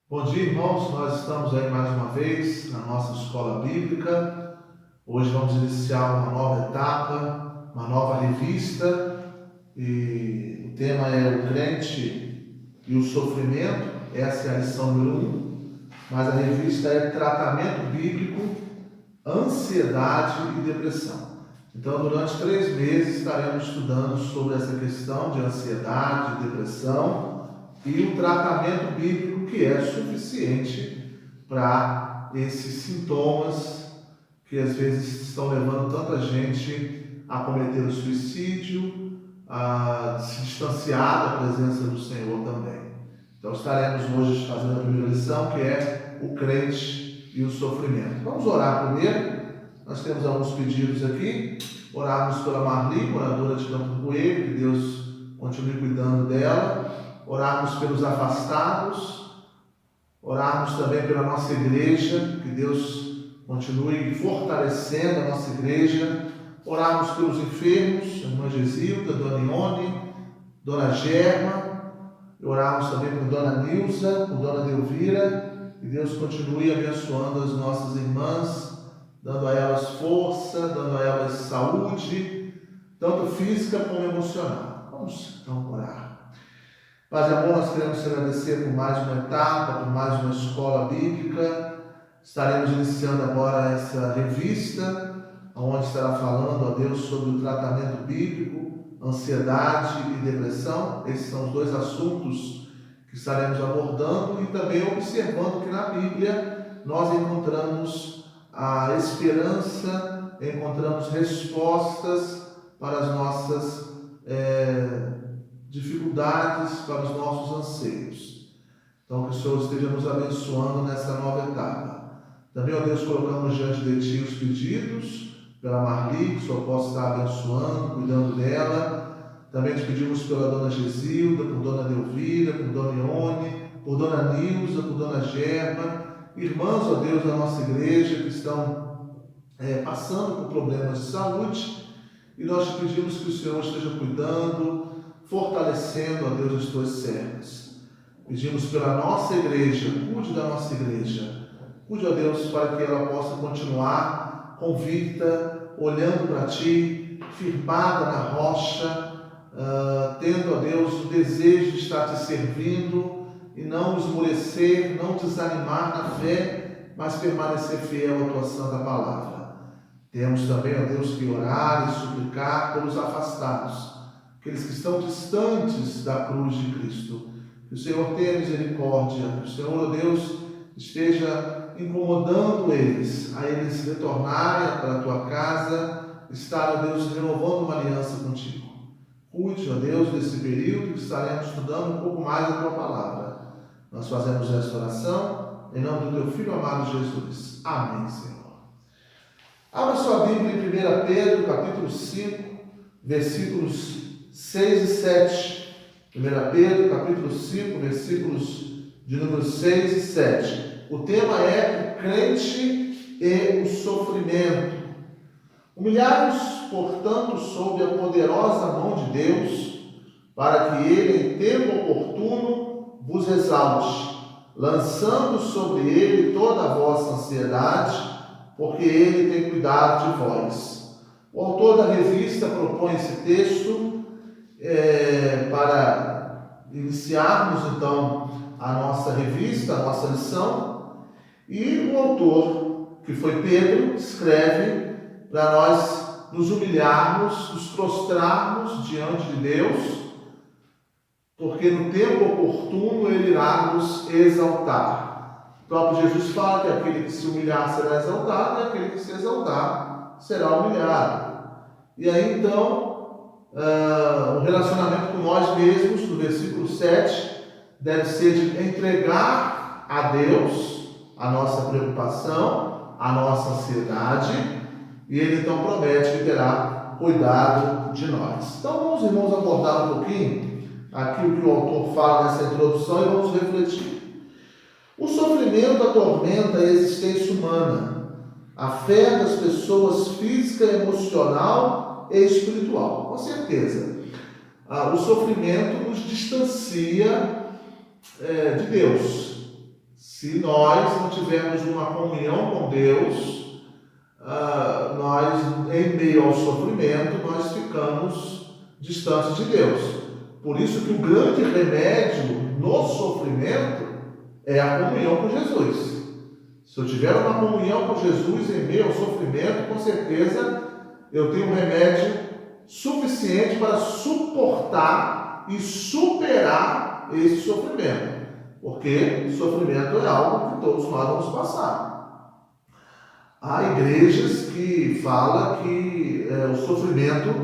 Bom dia, irmãos. Nós estamos aí mais uma vez na nossa escola bíblica. Hoje vamos iniciar uma nova etapa, uma nova revista, e o tema é o crente e o sofrimento. Essa é a lição número 1, mas a revista é Tratamento Bíblico, Ansiedade e Depressão. Então, durante 3 meses estaremos estudando sobre essa questão de ansiedade e depressão e o tratamento bíblico que é suficiente para esses sintomas que às vezes estão levando tanta gente a cometer o suicídio, a se distanciar da presença do Senhor também. Então estaremos hoje fazendo a primeira lição, que é o crente e o sofrimento. Vamos orar primeiro. Nós temos alguns pedidos aqui. Orarmos pela Marli, moradora de Campo Coelho, que Deus continue cuidando dela. Orarmos pelos afastados, orarmos também pela nossa igreja, que Deus continue fortalecendo a nossa igreja, orarmos pelos enfermos, a irmã Gesilda, Dona Ione, Dona Germa, orarmos também por Dona Nilza, por Dona Delvira, que Deus continue abençoando as nossas irmãs, dando a elas força, dando a elas saúde, tanto física como emocional. Vamos então orar. Pai de amor, nós queremos te agradecer por mais uma etapa, por mais uma escola bíblica. Estaremos iniciando agora essa revista, onde estará falando, ó Deus, sobre o tratamento bíblico, ansiedade e depressão. Esses são os 2 assuntos que estaremos abordando e também observando que na Bíblia nós encontramos a esperança, encontramos respostas para as nossas dificuldades, para os nossos anseios. Então, que o Senhor esteja nos abençoando nessa nova etapa. Também, ó Deus, colocamos diante de Ti os pedidos pela Marli, que o Senhor possa estar abençoando, cuidando dela. Também te pedimos pela Dona Gesilda, por Dona Delvira, por Dona Ione, por Dona Nilza, por Dona Germa, irmãs, ó Deus, da nossa igreja, que estão passando por problemas de saúde, e nós te pedimos que o Senhor esteja cuidando, fortalecendo, ó Deus, as tuas servas. Pedimos pela nossa igreja, cuide da nossa igreja, cuide, ó Deus, para que ela possa continuar convicta, olhando para Ti, firmada na rocha, tendo, ó Deus, o desejo de estar Te servindo e não esmorecer, não desanimar na fé, mas permanecer fiel à Tua santa palavra. Temos também, ó Deus, que orar e suplicar pelos afastados, aqueles que estão distantes da cruz de Cristo. Que o Senhor tenha misericórdia, que o Senhor, ó Deus, esteja incomodando eles, a eles retornarem para a Tua casa, estar, ó Deus, renovando uma aliança contigo. Cuide, ó Deus, desse período que estaremos estudando um pouco mais a Tua palavra. Nós fazemos esta oração em nome do Teu Filho amado Jesus. Amém, Senhor. Abra sua Bíblia em 1 Pedro, capítulo 5, versículos 6 e 7. 1 Pedro, capítulo 5, versículos de número 6 e 7. O tema é o crente e o sofrimento. Humilhai-vos, portanto, sob a poderosa mão de Deus, para que Ele, em tempo oportuno, vos exalte, lançando sobre Ele toda a vossa ansiedade, porque Ele tem cuidado de vós. O autor da revista propõe esse texto para iniciarmos, então, a nossa revista, a nossa lição. E o autor, que foi Pedro, escreve para nós nos humilharmos, nos prostrarmos diante de Deus, porque no tempo oportuno Ele irá nos exaltar. O próprio Jesus fala que aquele que se humilhar será exaltado, e aquele que se exaltar será humilhado. E aí, então, o relacionamento com nós mesmos, no versículo 7, deve ser de entregar a Deus a nossa preocupação, a nossa ansiedade, e Ele então promete que terá cuidado de nós. Então vamos, irmãos, abordar um pouquinho aquilo que o autor fala nessa introdução e vamos refletir. O sofrimento atormenta a existência humana, afeta as pessoas física, emocional e espiritual. Com certeza, o sofrimento nos distancia de Deus. Se nós não tivermos uma comunhão com Deus, nós, em meio ao sofrimento, nós ficamos distantes de Deus. Por isso que o grande remédio no sofrimento é a comunhão com Jesus. Se eu tiver uma comunhão com Jesus em meio ao sofrimento, com certeza eu tenho um remédio suficiente para suportar e superar esse sofrimento. Porque sofrimento é algo que todos nós vamos passar. Há igrejas que falam que o sofrimento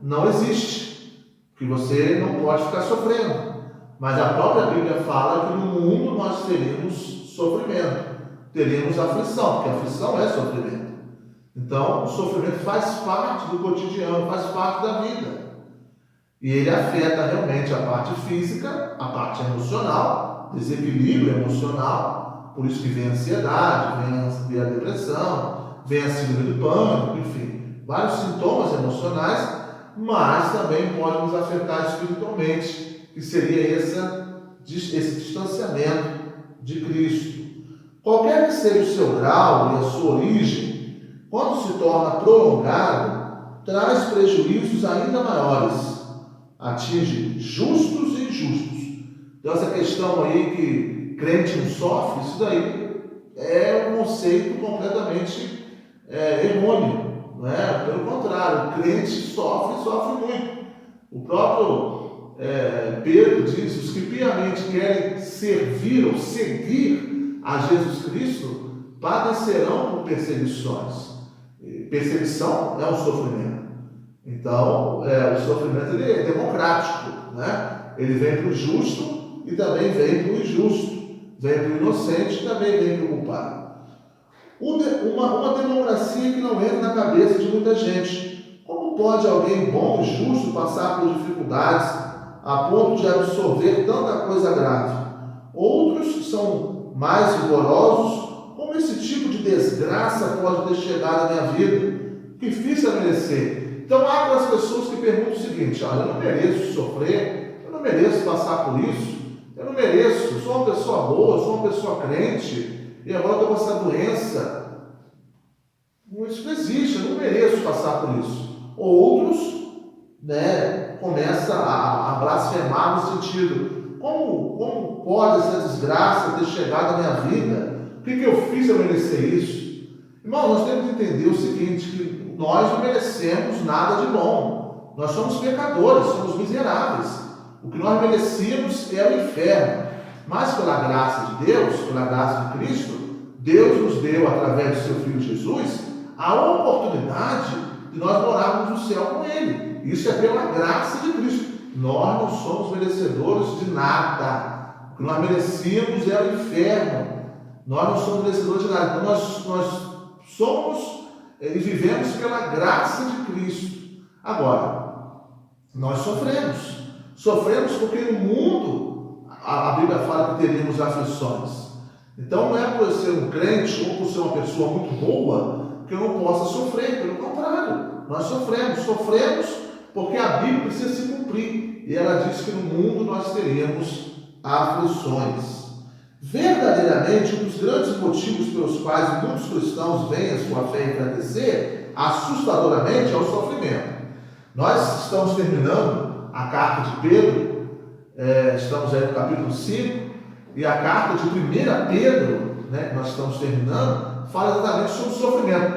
não existe, que você não pode ficar sofrendo. Mas a própria Bíblia fala que no mundo nós teríamos sofrimento, teríamos aflição, porque aflição é sofrimento. Então, o sofrimento faz parte do cotidiano, faz parte da vida. E ele afeta realmente a parte física, a parte emocional, desequilíbrio emocional, por isso que vem a ansiedade, vem a depressão, vem a síndrome do pânico, enfim, vários sintomas emocionais, mas também pode nos afetar espiritualmente, que seria esse distanciamento de Cristo. Qualquer que seja o seu grau e a sua origem, quando se torna prolongado, traz prejuízos ainda maiores, atinge justos e injustos. Então essa questão aí que crente não sofre, isso daí é um conceito completamente errôneo, não é? Pelo contrário, o crente sofre muito. O próprio Pedro diz: os que piamente querem servir ou seguir a Jesus Cristo padecerão por perseguições. Perseguição é um sofrimento. Então, o sofrimento ele é democrático, né? Ele vem para o justo e também vem para o injusto. Vem para o inocente e também vem para o culpado. Uma democracia que não entra na cabeça de muita gente. Como pode alguém bom e justo passar por dificuldades a ponto de absorver tanta coisa grave? Outros são mais rigorosos. Como esse tipo de desgraça pode ter chegado à minha vida? Que fiz a merecer? Então há aquelas pessoas que perguntam o seguinte: olha, eu não mereço sofrer, eu não mereço passar por isso, eu não mereço, eu sou uma pessoa boa, eu sou uma pessoa crente, e agora estou com essa doença. Isso não existe, eu não mereço passar por isso. Outros, começam a blasfemar no sentido: como pode essa desgraça ter chegado à minha vida? O que eu fiz a merecer isso? Irmão, nós temos que entender o seguinte, que nós não merecemos nada de bom. Nós somos pecadores, somos miseráveis. O que nós merecíamos é o inferno. Mas pela graça de Deus, pela graça de Cristo, Deus nos deu, através do seu Filho Jesus, a oportunidade de nós morarmos no céu com Ele. Isso é pela graça de Cristo. Nós não somos merecedores de nada. O que nós merecíamos é o inferno. Nós não somos merecedores de nada. Então nós somos e vivemos pela graça de Cristo. Agora, nós sofremos. Sofremos porque no mundo a Bíblia fala que teríamos aflições. Então não é por eu ser um crente ou por ser uma pessoa muito boa que eu não possa sofrer. Pelo contrário, nós sofremos porque a Bíblia precisa se cumprir. E ela diz que no mundo nós teríamos aflições. Verdadeiramente, um dos grandes motivos pelos quais muitos cristãos veem a sua fé enfraquecer, assustadoramente, é o sofrimento. Nós estamos terminando a carta de Pedro, estamos aí no capítulo 5, e a carta de 1 Pedro, que nós estamos terminando, fala exatamente sobre o sofrimento.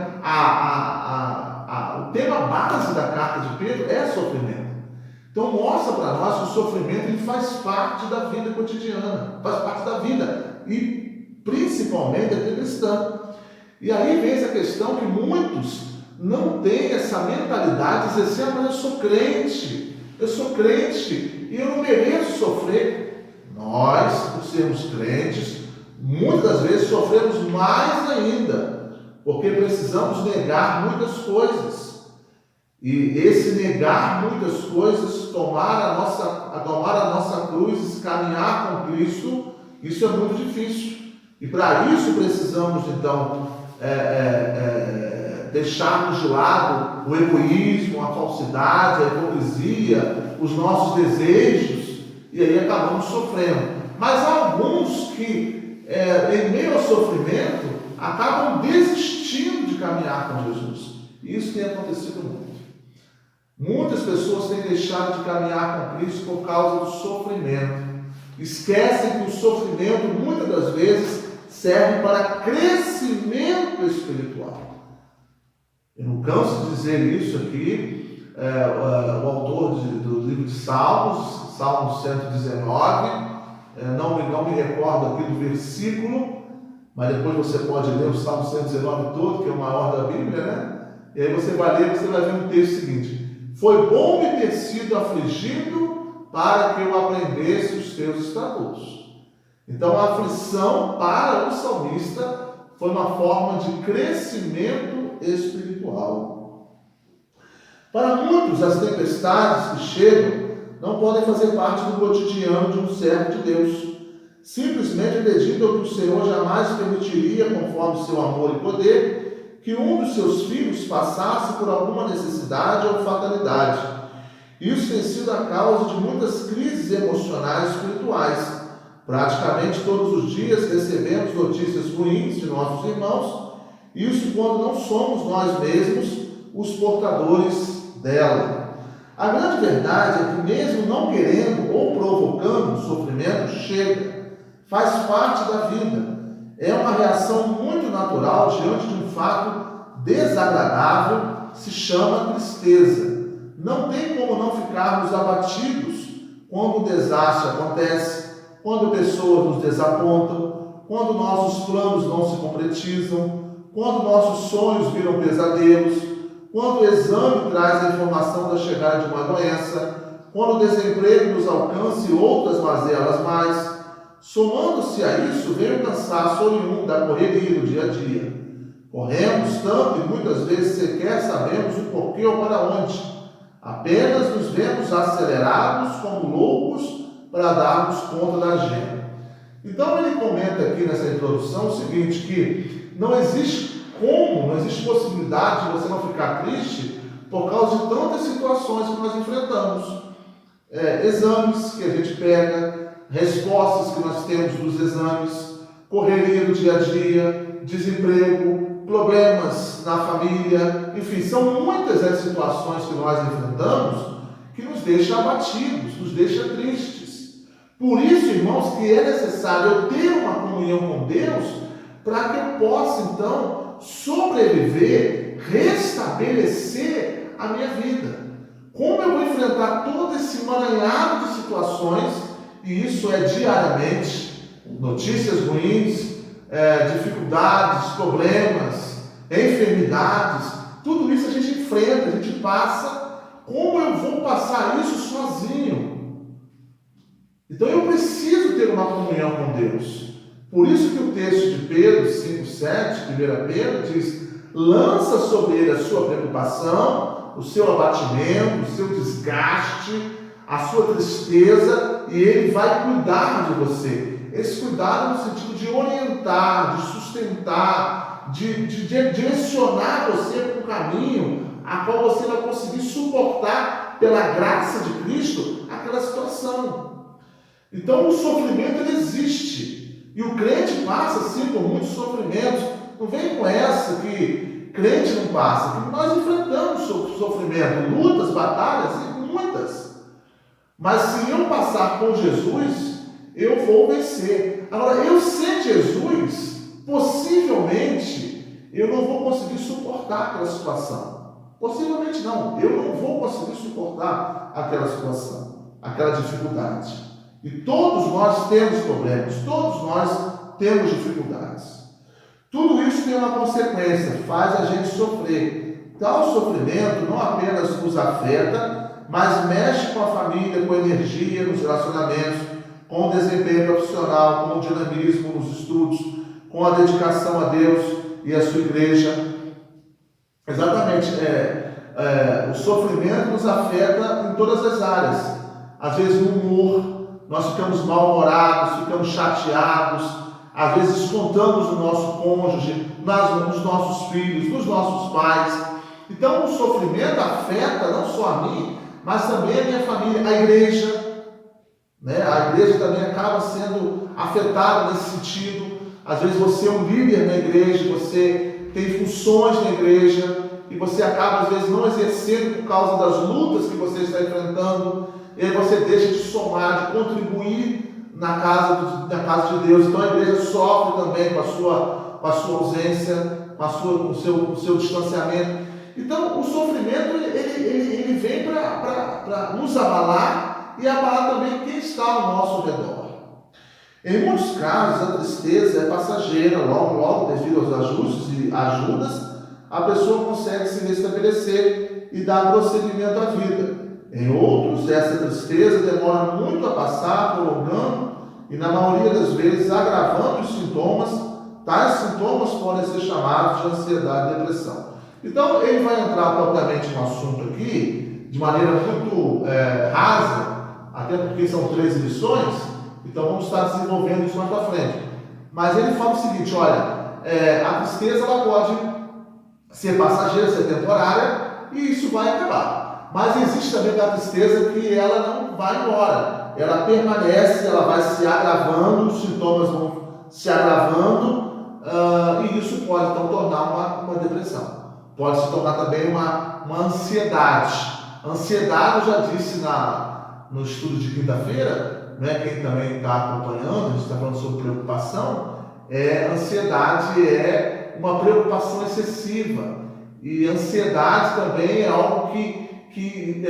O tema base da carta de Pedro é sofrimento. Então mostra para nós que o sofrimento ele faz parte da vida cotidiana, faz parte da vida, e principalmente da vida cristã. E aí vem essa questão que muitos não têm essa mentalidade de dizer assim: mas eu sou crente e eu não mereço sofrer. Nós, por sermos crentes, muitas das vezes sofremos mais ainda, porque precisamos negar muitas coisas. E esse negar muitas coisas, tomar a nossa cruz, caminhar com Cristo, isso é muito difícil. E para isso precisamos, então, deixarmos de lado o egoísmo, a falsidade, a hipocrisia, os nossos desejos, e aí acabamos sofrendo. Mas há alguns que em meio ao sofrimento, acabam desistindo de caminhar com Jesus. E isso tem acontecido muito. Muitas pessoas têm deixado de caminhar com Cristo por causa do sofrimento. Esquecem que o sofrimento, muitas das vezes, serve para crescimento espiritual. Eu não canso de dizer isso aqui. O autor do livro de Salmos, Salmo 119, não me recordo aqui do versículo, mas depois você pode ler o Salmo 119 todo, que é o maior da Bíblia, né? E aí você vai ler, você vai ver um texto seguinte: foi bom me ter sido afligido para que eu aprendesse os teus estatutos. Então a aflição para o salmista foi uma forma de crescimento espiritual. Para muitos, as tempestades que chegam não podem fazer parte do cotidiano de um servo de Deus. Simplesmente acreditam que o Senhor jamais permitiria, conforme seu amor e poder, que um dos seus filhos passasse por alguma necessidade ou fatalidade. Isso tem sido a causa de muitas crises emocionais e espirituais. Praticamente todos os dias recebemos notícias ruins de nossos irmãos, isso quando não somos nós mesmos os portadores dela. A grande verdade é que mesmo não querendo ou provocando, o sofrimento chega. Faz parte da vida. É uma reação muito natural diante de um fato desagradável, se chama tristeza. Não tem como não ficarmos abatidos quando o desastre acontece, quando pessoas nos desapontam, quando nossos planos não se concretizam, quando nossos sonhos viram pesadelos, quando o exame traz a informação da chegada de uma doença, quando o desemprego nos alcança e outras mazelas mais. Somando-se a isso, vem o cansaço oriundo da correria do dia a dia. Corremos tanto e muitas vezes sequer sabemos o porquê ou para onde. Apenas nos vemos acelerados como loucos para darmos conta da agenda. Então ele comenta aqui nessa introdução o seguinte, que não existe possibilidade de você não ficar triste por causa de tantas situações que nós enfrentamos. Exames que a gente pega, respostas que nós temos dos exames, correria do dia a dia, desemprego, problemas na família, enfim, são muitas as situações que nós enfrentamos que nos deixam abatidos, nos deixam tristes. Por isso, irmãos, que é necessário eu ter uma comunhão com Deus para que eu possa, então, sobreviver, restabelecer a minha vida. Como eu vou enfrentar todo esse emaranhado de situações, e isso é diariamente, notícias ruins, dificuldades, problemas, enfermidades, tudo isso a gente enfrenta, a gente passa. Como eu vou passar isso sozinho? Então eu preciso ter uma comunhão com Deus. Por isso que o texto de Pedro 5,7, 1 Pedro, diz: lança sobre ele a sua preocupação, o seu abatimento, o seu desgaste, a sua tristeza, e ele vai cuidar de você. Esse cuidado no sentido de orientar, de sustentar, de direcionar você para um caminho a qual você vai conseguir suportar, pela graça de Cristo, aquela situação. Então o sofrimento ele existe, e o crente passa sim por muitos sofrimentos. Não vem com essa que crente não passa, porque nós enfrentamos sofrimento, lutas, batalhas, muitas. Mas se eu passar com Jesus, eu vou vencer. Agora, eu sem Jesus, possivelmente, eu não vou conseguir suportar aquela situação. Possivelmente não, eu não vou conseguir suportar aquela situação, aquela dificuldade. E todos nós temos problemas, todos nós temos dificuldades. Tudo isso tem uma consequência, faz a gente sofrer. Tal sofrimento não apenas nos afeta, mas mexe com a família, com a energia, nos relacionamentos, com o desempenho profissional, com o dinamismo nos estudos, com a dedicação a Deus e a sua igreja. Exatamente, o sofrimento nos afeta em todas as áreas. Às vezes no humor, nós ficamos mal-humorados, ficamos chateados, às vezes descontamos no nosso cônjuge, nos nossos filhos, nos nossos pais. Então o sofrimento afeta não só a mim, mas também a minha família, a igreja. A igreja também acaba sendo afetada nesse sentido. Às vezes você é um líder na igreja, você tem funções na igreja e você acaba às vezes não exercendo por causa das lutas que você está enfrentando, e aí você deixa de somar, de contribuir na casa de Deus. Então a igreja sofre também com a sua ausência, com o seu distanciamento. Então o sofrimento ele vem para nos abalar e abalar também quem está ao nosso redor. Em muitos casos, a tristeza é passageira, logo, devido aos ajustes e ajudas, a pessoa consegue se restabelecer e dar prosseguimento à vida. Em outros, essa tristeza demora muito a passar, prolongando e, na maioria das vezes, agravando os sintomas. Tais sintomas podem ser chamados de ansiedade e depressão. Então, ele vai entrar propriamente no assunto aqui, de maneira muito rasa, até porque são 13 lições. Então vamos estar desenvolvendo isso mais para frente. Mas ele fala o seguinte, olha, a tristeza ela pode ser passageira, ser temporária, e isso vai acabar. Mas existe também a tristeza que ela não vai embora. Ela permanece, ela vai se agravando, os sintomas vão se agravando, e isso pode então tornar uma depressão. Pode se tornar também uma ansiedade. Ansiedade, eu já disse no estudo de quinta-feira, né, quem também está acompanhando, a gente está falando sobre preocupação, ansiedade é uma preocupação excessiva, e ansiedade também é algo que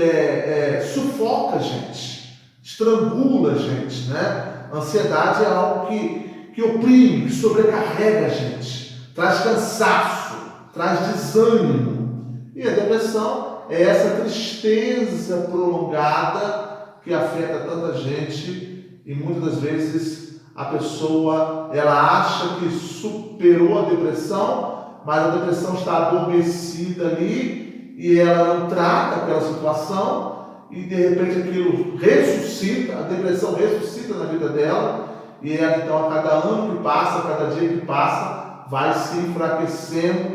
sufoca a gente, estrangula a gente, né? Ansiedade é algo que oprime, que sobrecarrega a gente, traz cansaço, traz desânimo, e a depressão é essa tristeza prolongada que afeta tanta gente, e muitas das vezes a pessoa ela acha que superou a depressão, mas a depressão está adormecida ali e ela não trata aquela situação e de repente aquilo ressuscita, a depressão ressuscita na vida dela, e ela então a cada ano que passa, a cada dia que passa, vai se enfraquecendo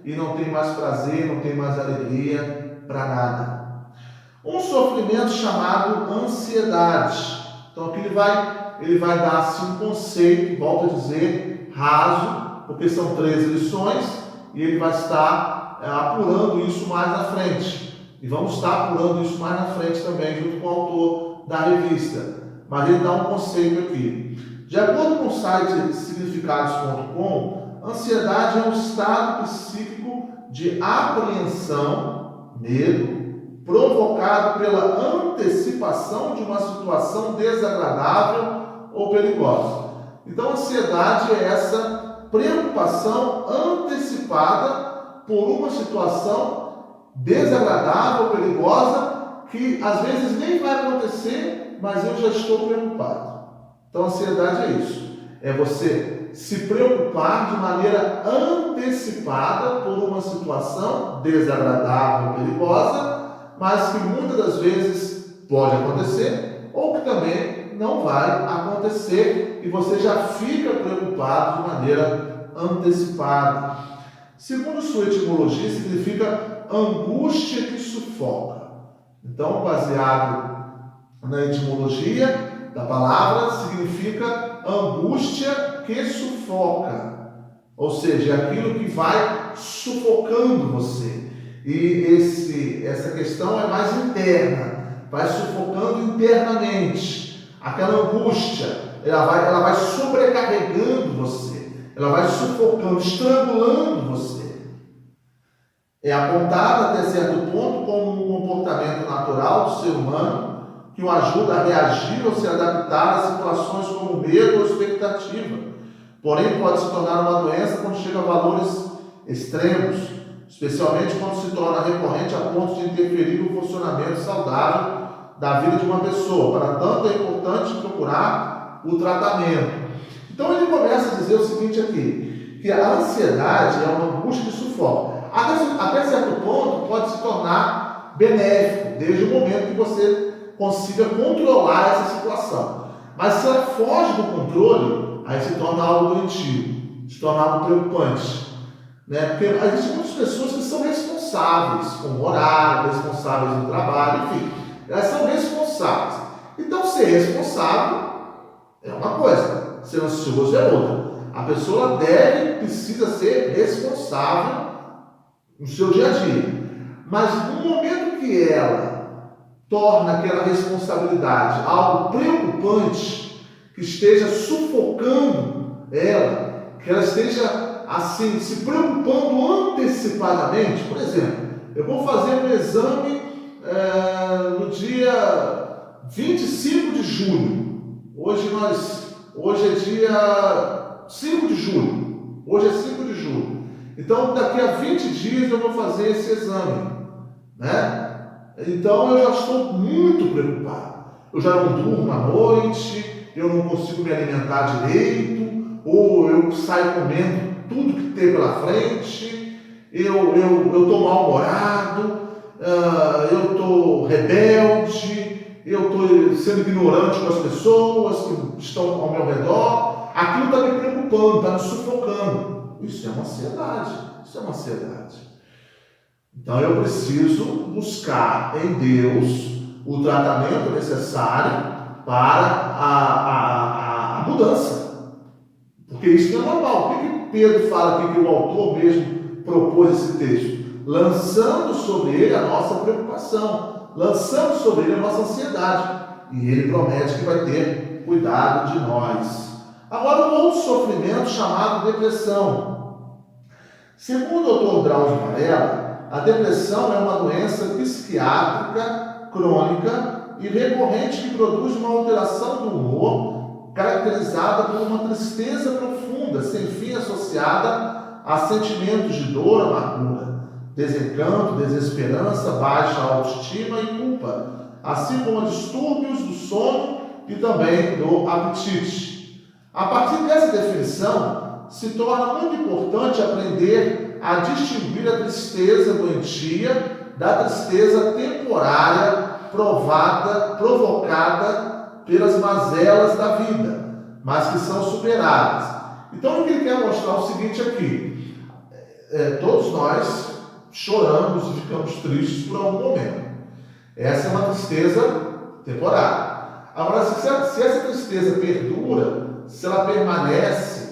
e não tem mais prazer, não tem mais alegria para nada. Um sofrimento chamado ansiedade. Então aqui ele vai dar assim um conceito, volto a dizer, raso, porque são 13 lições, e ele vai estar apurando isso mais na frente. E vamos estar apurando isso mais na frente também, junto com o autor da revista. Mas ele dá um conceito aqui. De acordo com o site significados.com, ansiedade é um estado psíquico de apreensão, medo, provocado pela antecipação de uma situação desagradável ou perigosa. Então, a ansiedade é essa preocupação antecipada por uma situação desagradável ou perigosa que às vezes nem vai acontecer, mas eu já estou preocupado. Então, a ansiedade é isso. É você se preocupar de maneira antecipada por uma situação desagradável ou perigosa, mas que muitas das vezes pode acontecer, ou que também não vai acontecer, e você já fica preocupado de maneira antecipada. Segundo sua etimologia, significa angústia que sufoca. Então, baseado na etimologia da palavra, significa angústia que sufoca, ou seja, aquilo que vai sufocando você. E essa questão é mais interna, vai sufocando internamente. Aquela angústia, ela vai sobrecarregando você, ela vai sufocando, estrangulando você. É apontada até certo ponto como um comportamento natural do ser humano que o ajuda a reagir ou se adaptar a situações como medo ou expectativa. Porém, pode se tornar uma doença quando chega a valores extremos, especialmente quando se torna recorrente a ponto de interferir no funcionamento saudável da vida de uma pessoa. Para tanto, é importante procurar o tratamento. Então, ele começa a dizer o seguinte aqui, que a ansiedade é uma angústia que sufoca. Até certo ponto, pode se tornar benéfico, desde o momento que você consiga controlar essa situação. Mas se ela foge do controle, aí se torna algo doentio, se torna algo preocupante. Né? Porque existem muitas pessoas que são responsáveis com o horário, responsáveis no trabalho, enfim, elas são responsáveis. Então, ser responsável é uma coisa, ser ansioso é outra. A pessoa precisa ser responsável no seu dia a dia. Mas no momento que ela torna aquela responsabilidade algo preocupante, que esteja sufocando ela, que ela esteja assim, se preocupando antecipadamente, por exemplo, eu vou fazer um exame no dia 25 de julho. Hoje é dia 5 de julho. Hoje é 5 de julho. Então, daqui a 20 dias eu vou fazer esse exame, né? Então, eu já estou muito preocupado. Eu já não durmo à noite, eu não consigo me alimentar direito, ou eu saio comendo tudo que tem pela frente, eu estou mal-humorado, eu estou rebelde, eu estou sendo ignorante com as pessoas que estão ao meu redor. Aquilo está me preocupando, está me sufocando. Isso é uma ansiedade. Então eu preciso buscar em Deus o tratamento necessário para a mudança. Porque isso não é normal. O que Pedro fala aqui, que o autor mesmo propôs esse texto? Lançando sobre ele a nossa preocupação, lançando sobre ele a nossa ansiedade. E ele promete que vai ter cuidado de nós. Agora, um outro sofrimento chamado depressão. Segundo o Dr. Drauzio Varela, a depressão é uma doença psiquiátrica, crônica e recorrente que produz uma alteração do humor caracterizada por uma tristeza profunda, sem fim, associada a sentimentos de dor, amargura, desencanto, desesperança, baixa autoestima e culpa, assim como distúrbios do sono e também do apetite. A partir dessa definição, se torna muito importante aprender a distinguir a tristeza doentia da tristeza temporária provocada pelas mazelas da vida, mas que são superadas. Então, o que ele quer mostrar é o seguinte aqui: todos nós choramos e ficamos tristes por algum momento. Essa é uma tristeza temporária. Agora, se essa tristeza perdura, se ela permanece,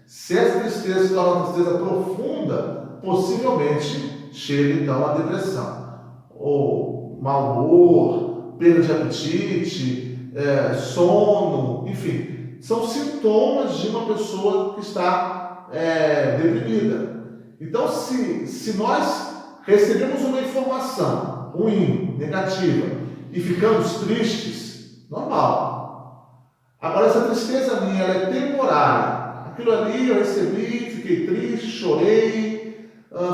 se essa tristeza se torna uma tristeza profunda, possivelmente chega então a depressão, ou mau humor, perda de apetite, sono, enfim, são sintomas de uma pessoa que está deprimida. Então, se nós recebemos uma informação ruim, negativa, e ficamos tristes, normal. Agora, essa tristeza minha, ela é temporária. Aquilo ali eu recebi, fiquei triste, chorei,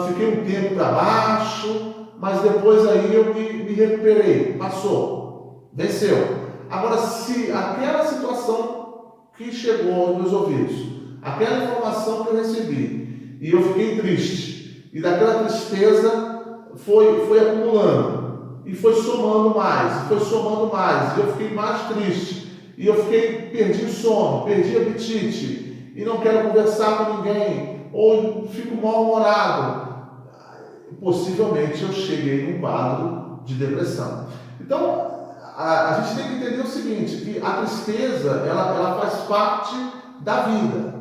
fiquei um tempo para baixo, mas depois aí eu me recuperei, passou, venceu. Agora, se aquela situação que chegou aos meus ouvidos, aquela informação que eu recebi, e eu fiquei triste, e daquela tristeza foi acumulando, e foi somando mais, e eu fiquei mais triste, e eu perdi o sono, perdi o apetite, e não quero conversar com ninguém, ou fico mal-humorado, possivelmente eu cheguei num quadro de depressão. Então, a gente tem que entender o seguinte, que a tristeza, ela faz parte da vida.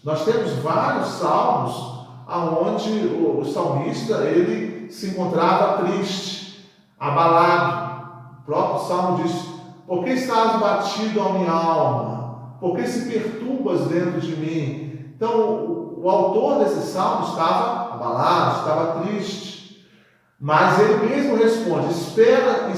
Nós temos vários salmos onde o salmista, ele se encontrava triste, abalado. O próprio salmo diz: por que estás batido a minha alma? Por que se perturbas dentro de mim? Então, o autor desse salmo estava abalado, estava triste. Mas ele mesmo responde: espera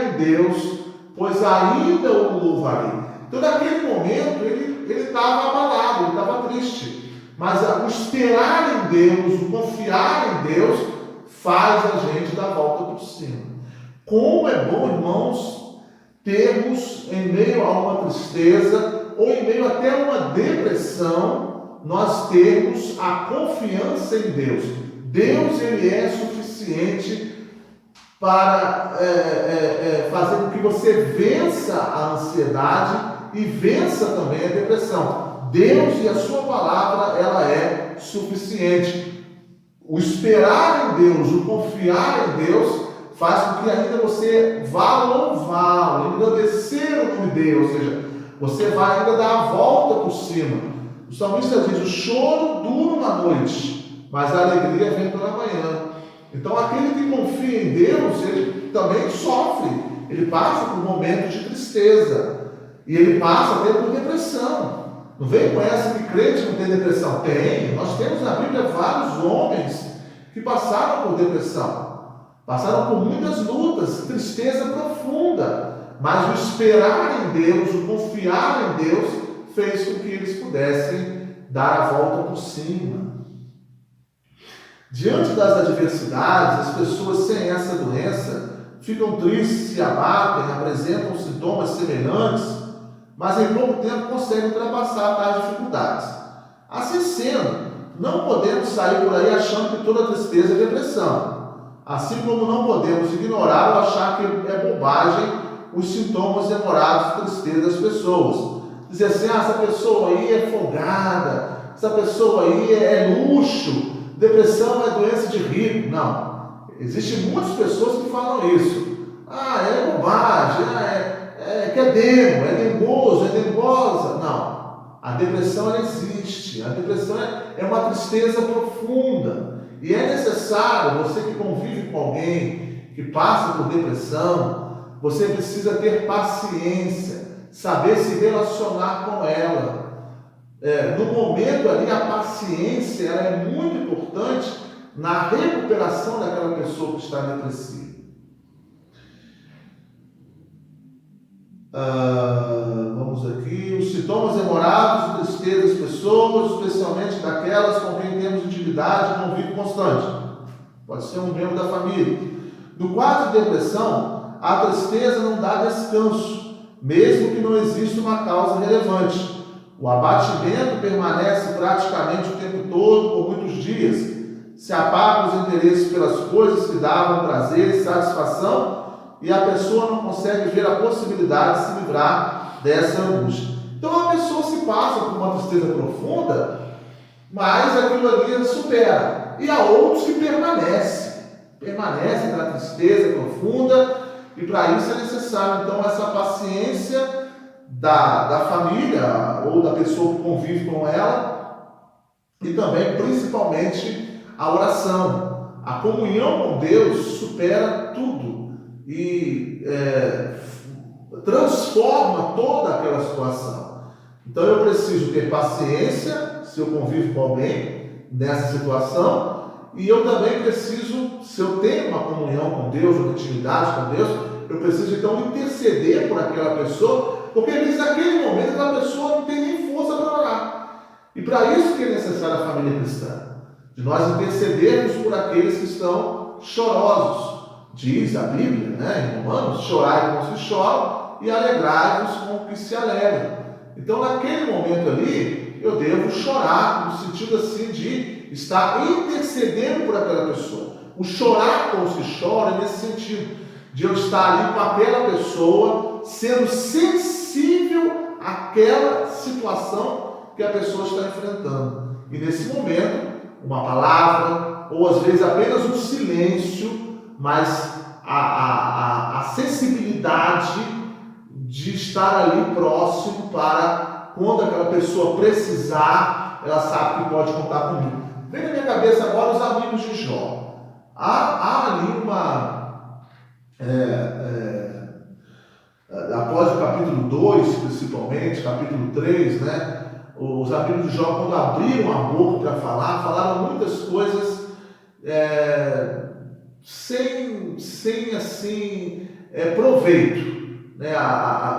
em Deus, pois ainda o louvarei. Então, naquele momento, ele estava abalado, ele estava triste. Mas o esperar em Deus, o confiar em Deus, faz a gente dar a volta por cima. Como é bom, irmãos, termos em meio a uma tristeza, ou em meio até a uma depressão, nós termos a confiança em Deus. Deus, ele é suficiente para fazer com que você vença a ansiedade e vença também a depressão. Deus e a sua palavra, ela é suficiente. O esperar em Deus, o confiar em Deus, faz com que ainda você vá louvá-lo, engrandecer o nome dele, ou seja, Você vai ainda dar a volta por cima. O salmista diz: o choro dura uma noite, mas a alegria vem pela manhã. Então aquele que confia em Deus, ele também sofre. Ele passa por momentos de tristeza. E ele passa até por depressão. Não vem com essa que crente não tem depressão. Tem. Nós temos na Bíblia vários homens que passaram por depressão. Passaram por muitas lutas, tristeza profunda. Mas o esperar em Deus, o confiar em Deus, fez com que eles pudessem dar a volta por cima. Diante das adversidades, as pessoas sem essa doença ficam tristes, se abatem, apresentam sintomas semelhantes, mas em pouco tempo conseguem ultrapassar tais dificuldades. Assim sendo, não podemos sair por aí achando que toda tristeza é depressão, assim como não podemos ignorar ou achar que é bobagem os sintomas demorados de tristeza das pessoas. Dizer assim: essa pessoa aí é folgada, essa pessoa aí é luxo, depressão é doença de rico. Não. Existem muitas pessoas que falam isso. É bobagem, que é demo, é dengoso, é dengosa. Não. A depressão ela existe. A depressão é uma tristeza profunda. E é necessário, você que convive com alguém que passa por depressão, você precisa ter paciência, saber se relacionar com ela. No momento ali, a paciência ela é muito importante na recuperação daquela pessoa que está depressiva. Vamos aqui. Os sintomas demorados de tristeza das pessoas, especialmente daquelas com quem temos intimidade e convívio constante. Pode ser um membro da família. No quadro de depressão, a tristeza não dá descanso, mesmo que não exista uma causa relevante. O abatimento permanece praticamente o tempo todo, por muitos dias. Se apagam os interesses pelas coisas que davam prazer e satisfação, e a pessoa não consegue ver a possibilidade de se livrar dessa angústia. Então a pessoa se passa por uma tristeza profunda, mas aquilo ali supera. E há outros que permanecem na tristeza profunda, e para isso é necessário então essa paciência da família ou da pessoa que convive com ela, e também principalmente a oração. A comunhão com Deus supera tudo e transforma toda aquela situação. Então eu preciso ter paciência se eu convivo com alguém nessa situação, e eu também preciso, se eu tenho uma comunhão com Deus, uma intimidade com Deus, eu preciso então interceder por aquela pessoa, porque às vezes naquele momento aquela pessoa não tem nem força para orar. E para isso que é necessária a família cristã, de nós intercedermos por aqueles que estão chorosos. Diz a Bíblia, em Romanos: chorai com os que choram e alegrai-vos com os que se alegram. Então naquele momento ali, eu devo chorar, no sentido assim de estar intercedendo por aquela pessoa. O chorar com os que choram é nesse sentido, de eu estar ali com aquela pessoa, sendo sensível àquela situação que a pessoa está enfrentando. E nesse momento, uma palavra, ou às vezes apenas um silêncio, mas a sensibilidade de estar ali próximo para, quando aquela pessoa precisar, ela sabe que pode contar comigo. Vem na minha cabeça agora os amigos de Jó. Há ali após o capítulo 2, principalmente, capítulo 3, os amigos de Jó, quando abriram a boca para falar, falaram muitas coisas sem assim, proveito.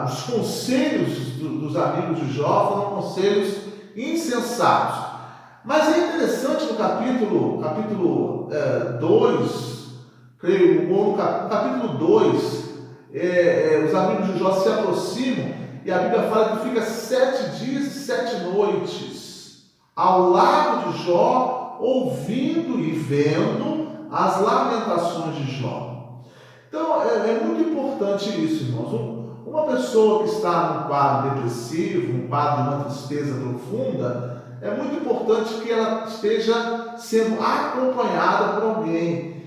Os conselhos dos amigos de Jó foram conselhos insensatos. Mas é interessante no capítulo 2, creio, ou no capítulo 2, os amigos de Jó se aproximam e a Bíblia fala que fica 7 dias e 7 noites ao lado de Jó, ouvindo e vendo as lamentações de Jó. Então é muito importante isso, irmãos. Uma pessoa que está num quadro depressivo, num quadro de uma tristeza profunda, é muito importante que ela esteja sendo acompanhada por alguém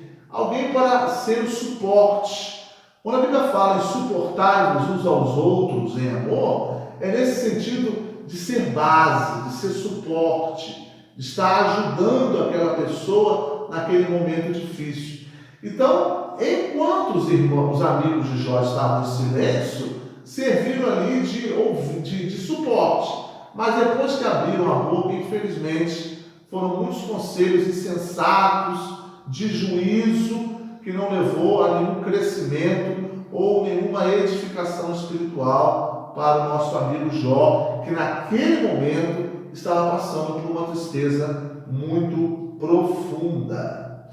para ser o suporte. Quando a Bíblia fala em suportar-vos uns aos outros em amor, é nesse sentido de ser base, de ser suporte, de estar ajudando aquela pessoa naquele momento difícil. Então, enquanto os amigos de Jó estavam em silêncio, serviram ali de suporte. Mas depois que abriram a boca, infelizmente, foram muitos conselhos insensatos, de juízo, que não levou a nenhum crescimento ou nenhuma edificação espiritual para o nosso amigo Jó, que naquele momento estava passando por uma tristeza muito profunda.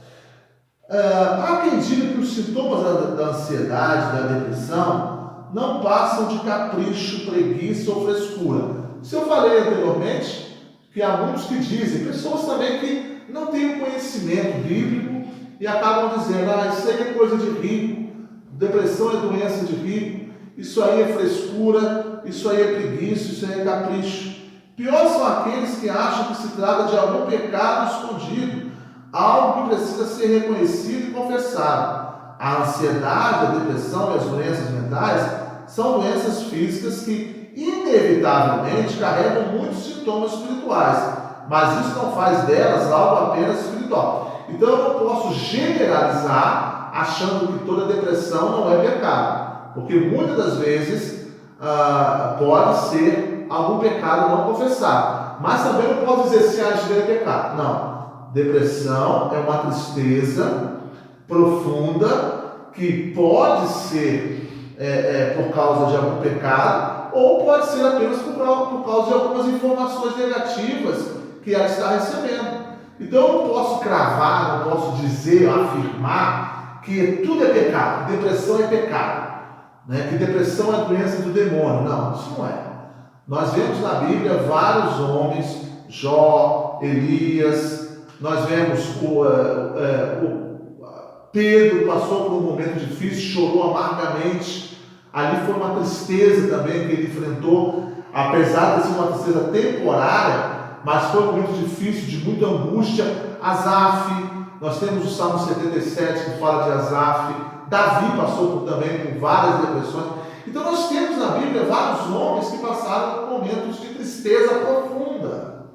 Há quem diga que os sintomas da ansiedade, da depressão, não passam de capricho, preguiça ou frescura. Se eu falei anteriormente que há muitos que dizem, pessoas também que não têm o conhecimento bíblico e acabam dizendo, isso aí é coisa de rico, depressão é doença de rico, isso aí é frescura, isso aí é preguiça, isso aí é capricho. Pior são aqueles que acham que se trata de algum pecado escondido, algo que precisa ser reconhecido e confessado. A ansiedade, a depressão e as doenças mentais são doenças físicas que, inevitavelmente, carregam muitos sintomas espirituais, mas isso não faz delas algo apenas espiritual. Então, eu não posso generalizar achando que toda depressão não é pecado, porque muitas das vezes pode ser algum pecado não confessado, mas também não posso dizer se agir é pecado. Não. Depressão é uma tristeza profunda que pode ser por causa de algum pecado ou pode ser apenas por causa de algumas informações negativas que ela está recebendo. Então eu não posso cravar, não posso dizer, afirmar que tudo é pecado, que depressão é pecado, né? Que depressão é doença do demônio. Não, isso não é. Nós vemos na Bíblia vários homens, Jó, Elias, nós vemos Pedro passou por um momento difícil, chorou amargamente. Ali foi uma tristeza também que ele enfrentou, apesar de ser uma tristeza temporária, mas foi um momento difícil, de muita angústia. Asaf, nós temos o Salmo 77 que fala de Asaf. Davi passou também por várias depressões. Então nós temos na Bíblia vários homens que passaram por momentos de tristeza profunda.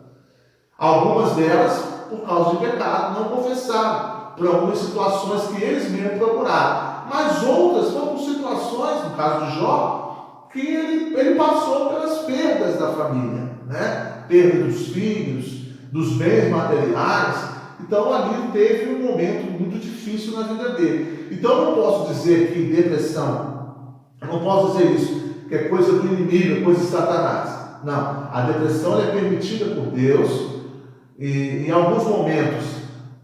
Algumas delas por causa de pecado não confessaram, por algumas situações que eles mesmos procuraram. Mas outras foram por situações, no caso de Jó, que ele passou pelas perdas da família, né? Perda dos filhos, dos bens materiais. Então ali ele teve um momento muito difícil na vida dele. Então eu não posso dizer que depressão, eu não posso dizer isso, que é coisa do inimigo, é coisa de Satanás. Não, a depressão é permitida por Deus e em alguns momentos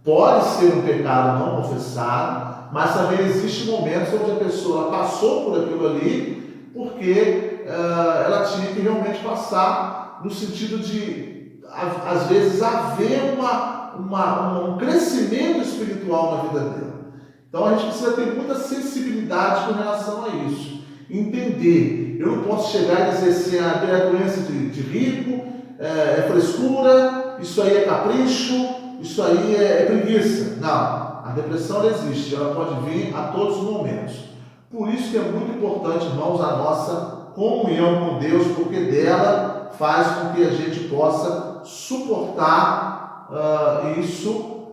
pode ser um pecado não confessado, mas também existem momentos onde a pessoa passou por aquilo ali porque ela tinha que realmente passar no sentido de, às vezes, haver um crescimento espiritual na vida dela. Então a gente precisa ter muita sensibilidade com relação a isso. Entender. Eu não posso chegar e dizer assim, é doença de rico, é frescura, isso aí é capricho, isso aí é preguiça. Não, a depressão ela existe, ela pode vir a todos os momentos. Por isso que é muito importante, irmãos, a nossa comunhão com Deus, porque dela faz com que a gente possa suportar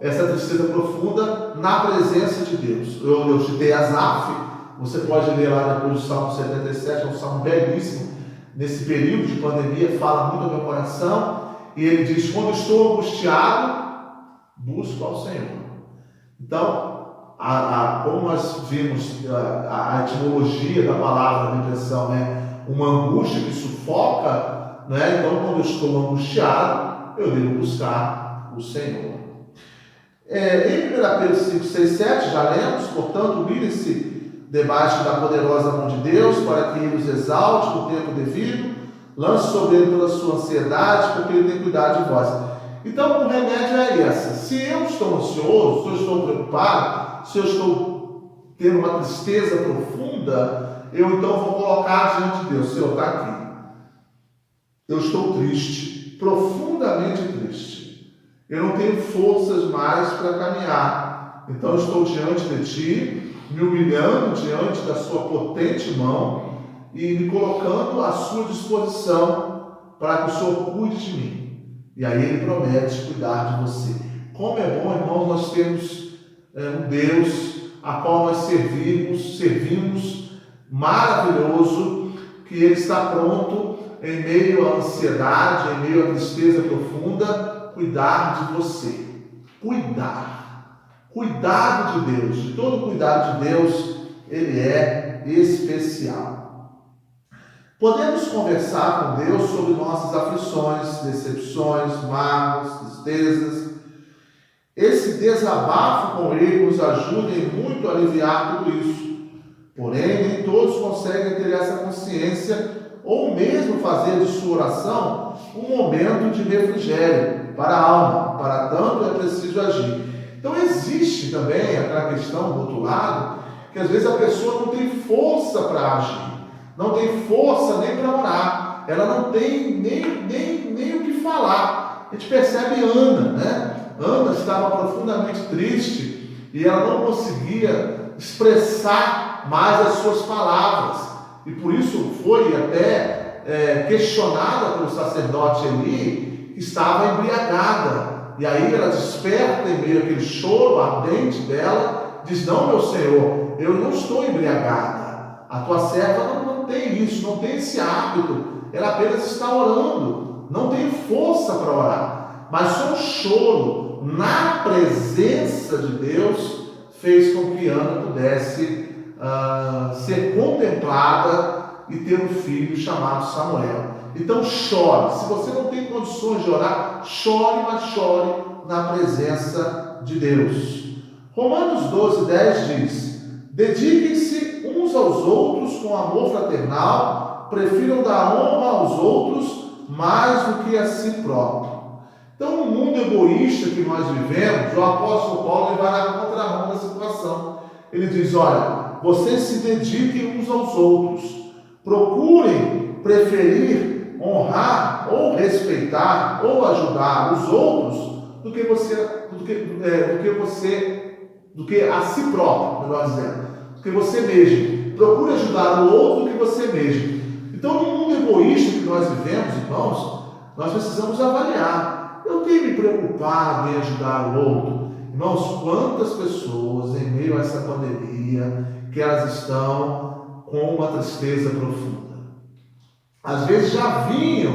essa tristeza profunda na presença de Deus. Eu citei Asaf, você pode ler lá depois do Salmo 77, é um salmo belíssimo. Nesse período de pandemia, fala muito ao meu coração, e ele diz, quando estou angustiado, busco ao Senhor. Então, como nós vimos a etimologia da palavra depressão, né? Uma angústia que sufoca, né? Então, quando eu estou angustiado, eu devo buscar o Senhor. Em 1 Pedro 5, 6, 7, já lemos, portanto, mirem-se debaixo da poderosa mão de Deus, para que ele os exalte no tempo devido, lance sobre ele toda a sua ansiedade, porque ele tem cuidado de vós. Então, o remédio é essa. Se eu estou ansioso, se eu estou preocupado, se eu estou tendo uma tristeza profunda, eu então vou colocar diante de Deus, Senhor, está aqui. Eu estou triste, profundamente triste. Eu não tenho forças mais para caminhar. Então, eu estou diante de Ti, me humilhando diante da Sua potente mão, e me colocando à sua disposição para que o Senhor cuide de mim. E aí ele promete cuidar de você. Como é bom, irmãos, nós temos um Deus a qual nós servimos maravilhoso, que Ele está pronto, em meio à ansiedade, em meio à tristeza profunda, cuidar de você. Cuidado de Deus, de todo cuidado de Deus, Ele é especial. Podemos conversar com Deus sobre nossas aflições, decepções, mágoas, tristezas. Esse desabafo com Ele nos ajuda em muito a aliviar tudo isso. Porém, nem todos conseguem ter essa consciência ou mesmo fazer de sua oração um momento de refrigério para a alma. Para tanto, é preciso agir. Então, existe também aquela questão do outro lado, que às vezes a pessoa não tem força para agir, não tem força nem para orar, ela não tem nem o que falar. A gente percebe Ana, né? Ana estava profundamente triste e ela não conseguia expressar mais as suas palavras. E por isso foi até questionada pelo sacerdote Eli, que estava embriagada. E aí ela desperta em meio àquele choro ardente dela, diz: não, meu Senhor, eu não estou embriagada. A tua serva não tem isso, não tem esse hábito. Ela apenas está orando, não tem força para orar. Mas só o choro na presença de Deus fez com que Ana pudesse ser contemplada e ter um filho chamado Samuel. Então chore. Se você não tem condições de orar, chore, mas chore na presença de Deus. Romanos 12:10 diz: dediquem-se uns aos outros com amor fraternal, prefiram dar honra aos outros mais do que a si próprio. Então, no mundo egoísta que nós vivemos, o apóstolo Paulo vai na contramão da situação. Ele diz: olha, vocês se dediquem uns aos outros, procurem preferir honrar ou respeitar ou ajudar os outros do que a si próprio, melhor dizendo, do que você mesmo. Procure ajudar o outro do que você mesmo. Então, no mundo egoísta que nós vivemos, irmãos, nós precisamos avaliar: eu tenho me preocupado em ajudar o outro? Irmãos, quantas pessoas em meio a essa pandemia que elas estão com uma tristeza profunda? Às vezes já vinham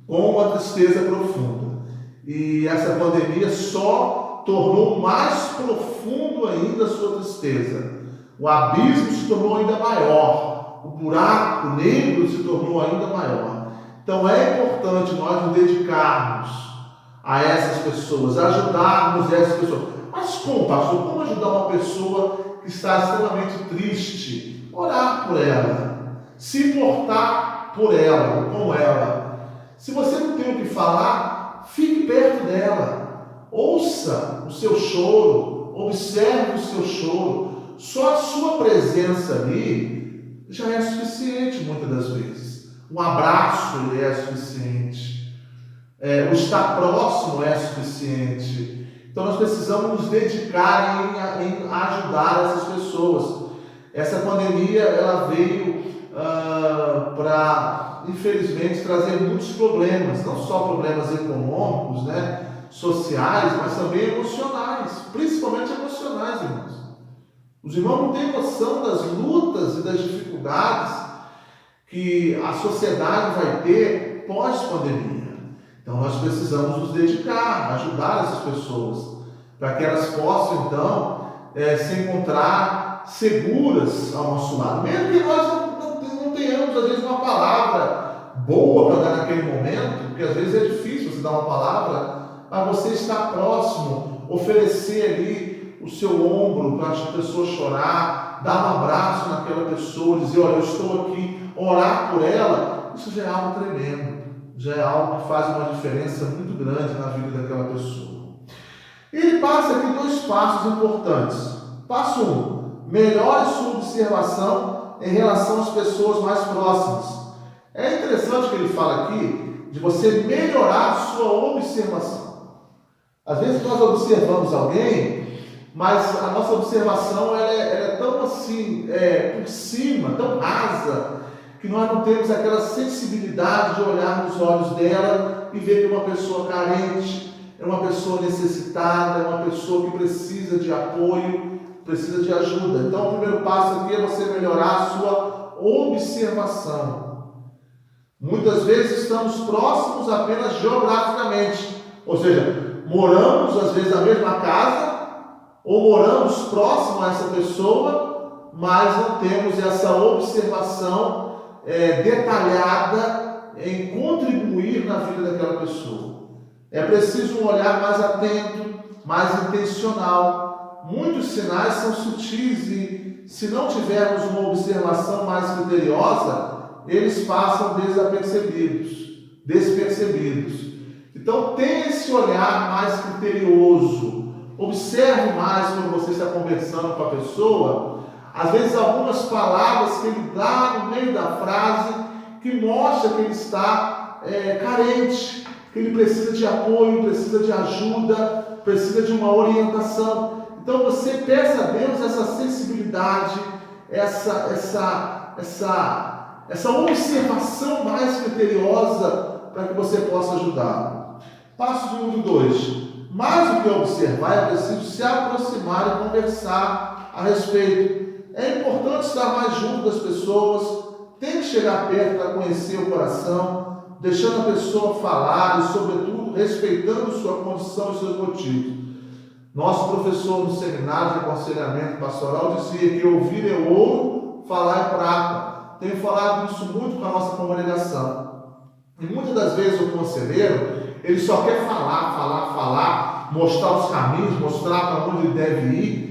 com uma tristeza profunda. E essa pandemia só tornou mais profundo ainda a sua tristeza. O abismo se tornou ainda maior. O buraco negro se tornou ainda maior. Então é importante nós nos dedicarmos a essas pessoas, ajudarmos essas pessoas. Mas como, pastor? Como ajudar uma pessoa que está extremamente triste? Orar por ela, se importar por ela, com ela. Se você não tem o que falar, fique perto dela, ouça o seu choro, observe o seu choro. Só a sua presença ali já é suficiente muitas das vezes. Um abraço é suficiente. O estar próximo é suficiente. Então nós precisamos nos dedicar em ajudar essas pessoas. Essa pandemia ela veio para, infelizmente, trazer muitos problemas, não só problemas econômicos, né, sociais, mas também emocionais, principalmente emocionais, irmãos. Os irmãos não têm noção das lutas e das dificuldades que a sociedade vai ter pós-pandemia. Então nós precisamos nos dedicar, ajudar essas pessoas, para que elas possam então se encontrar seguras ao nosso lado, mesmo que nós não tenhamos às vezes uma palavra boa para dar naquele momento, porque às vezes é difícil você dar uma palavra, mas você estar próximo, oferecer ali o seu ombro para a pessoa chorar, dar um abraço naquela pessoa, dizer: olha, eu estou aqui, orar por ela. Isso já é algo tremendo, já é algo que faz uma diferença muito grande na vida daquela pessoa. Ele passa aqui 2 passos importantes. Passo 1: melhore sua observação em relação às pessoas mais próximas. É interessante que ele fala aqui de você melhorar a sua observação. Às vezes nós observamos alguém, mas a nossa observação ela é tão assim, por cima, tão rasa, que nós não temos aquela sensibilidade de olhar nos olhos dela e ver que é uma pessoa carente, é uma pessoa necessitada, é uma pessoa que precisa de apoio, precisa de ajuda. Então, o primeiro passo aqui é você melhorar a sua observação. Muitas vezes estamos próximos apenas geograficamente, ou seja, moramos às vezes na mesma casa, ou moramos próximo a essa pessoa, mas não temos essa observação detalhada em contribuir na vida daquela pessoa. É preciso um olhar mais atento, mais intencional. Muitos sinais são sutis e, se não tivermos uma observação mais criteriosa, eles passam despercebidos. Então, tenha esse olhar mais criterioso. Observe mais quando você está conversando com a pessoa. Às vezes, algumas palavras que ele dá no meio da frase que mostra que ele está carente, que ele precisa de apoio, precisa de ajuda, precisa de uma orientação. Então, você peça a Deus essa sensibilidade, essa observação mais criteriosa para que você possa ajudá-lo. Passo de número 2. Mais do que observar, é preciso se aproximar e conversar a respeito. É importante estar mais junto das pessoas, tem que chegar perto para conhecer o coração, deixando a pessoa falar e, sobretudo, respeitando sua condição e seus motivos. Nosso professor no seminário de aconselhamento pastoral dizia que ouvir é ouro, falar é prata. Tenho falado isso muito com a nossa congregação. E muitas das vezes o conselheiro, ele só quer falar, mostrar os caminhos, mostrar para onde ele deve ir.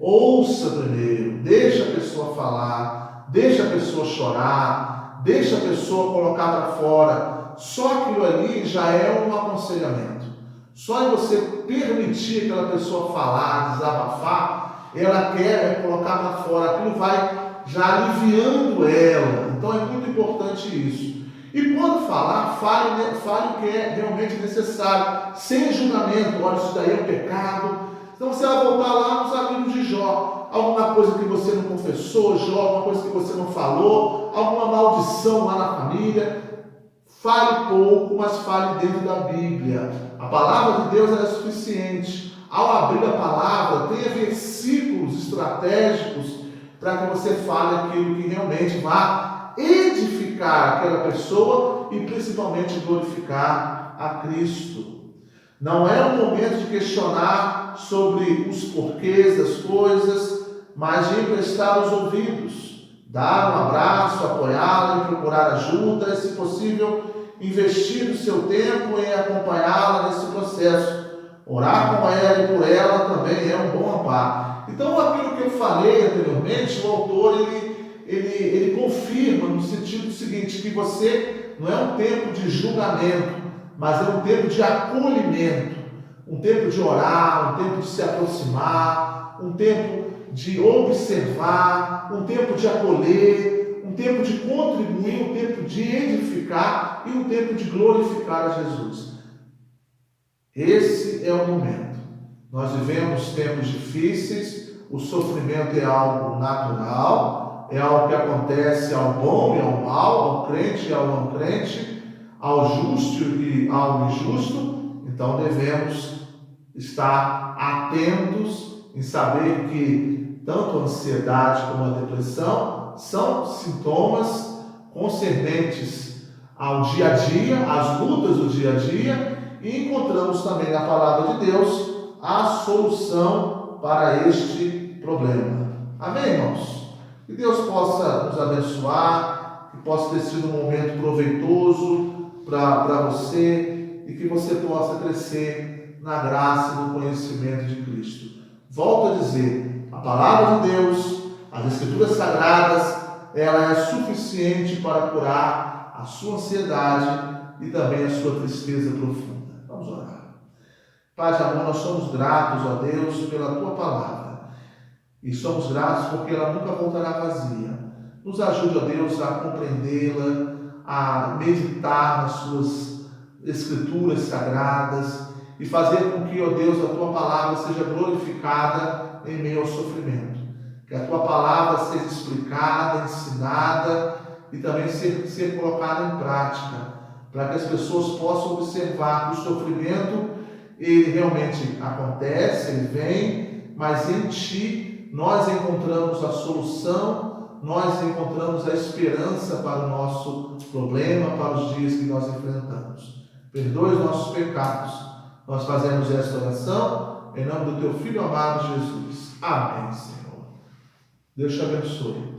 Ouça primeiro, deixa a pessoa falar, deixa a pessoa chorar, deixa a pessoa colocar para fora. Só aquilo ali já é um aconselhamento. Só em você permitir aquela pessoa falar, desabafar, ela quer colocar para fora, aquilo vai já aliviando ela. Então é muito importante isso. E quando falar, fale o que é realmente necessário, sem julgamento. Olha, isso daí é um pecado. Então você vai voltar lá nos amigos de Jó. Alguma coisa que você não confessou, Jó, alguma coisa que você não falou, alguma maldição lá na família. Fale pouco, mas fale dentro da Bíblia. A palavra de Deus é suficiente. Ao abrir a palavra, tenha versículos estratégicos para que você fale aquilo que realmente vá edificar aquela pessoa e principalmente glorificar a Cristo. Não é o momento de questionar sobre os porquês das coisas, mas de emprestar os ouvidos, dar um abraço, apoiá-la e procurar ajuda, e, se possível, investir o seu tempo em acompanhá-la nesse processo. Orar com ela e por ela também é um bom amparo. Então, aquilo que eu falei anteriormente, o autor ele confirma no sentido seguinte, que você não é um tempo de julgamento, mas é um tempo de acolhimento, um tempo de orar, um tempo de se aproximar, um tempo de observar, um tempo de acolher, um tempo de contribuir, um tempo de edificar e um tempo de glorificar a Jesus. Esse é o momento. Nós vivemos tempos difíceis, o sofrimento é algo natural, é algo que acontece ao bom e ao mal, ao crente e ao não crente, ao justo e ao injusto. Então devemos estar atentos em saber que tanto a ansiedade como a depressão são sintomas concernentes ao dia a dia, às lutas do dia a dia, e encontramos também na palavra de Deus a solução para este problema. Amém, irmãos? Que Deus possa nos abençoar, que possa ter sido um momento proveitoso para você e que você possa crescer na graça e no conhecimento de Cristo. Volto a dizer, a palavra de Deus, as Escrituras Sagradas, ela é suficiente para curar a sua ansiedade e também a sua tristeza profunda. Vamos orar. Pai de amor, nós somos gratos, ó Deus, pela Tua palavra. E somos gratos porque ela nunca voltará vazia. Nos ajude, ó Deus, a compreendê-la, a meditar nas Suas Escrituras Sagradas e fazer com que, ó Deus, a Tua palavra seja glorificada em meio ao sofrimento. Que a Tua palavra seja explicada, ensinada e também ser colocada em prática, para que as pessoas possam observar que o sofrimento, ele realmente acontece, ele vem, mas em Ti nós encontramos a solução, nós encontramos a esperança para o nosso problema, para os dias que nós enfrentamos. Perdoe os nossos pecados. Nós fazemos esta oração em nome do Teu Filho amado Jesus. Amém, Senhor. Deus te abençoe.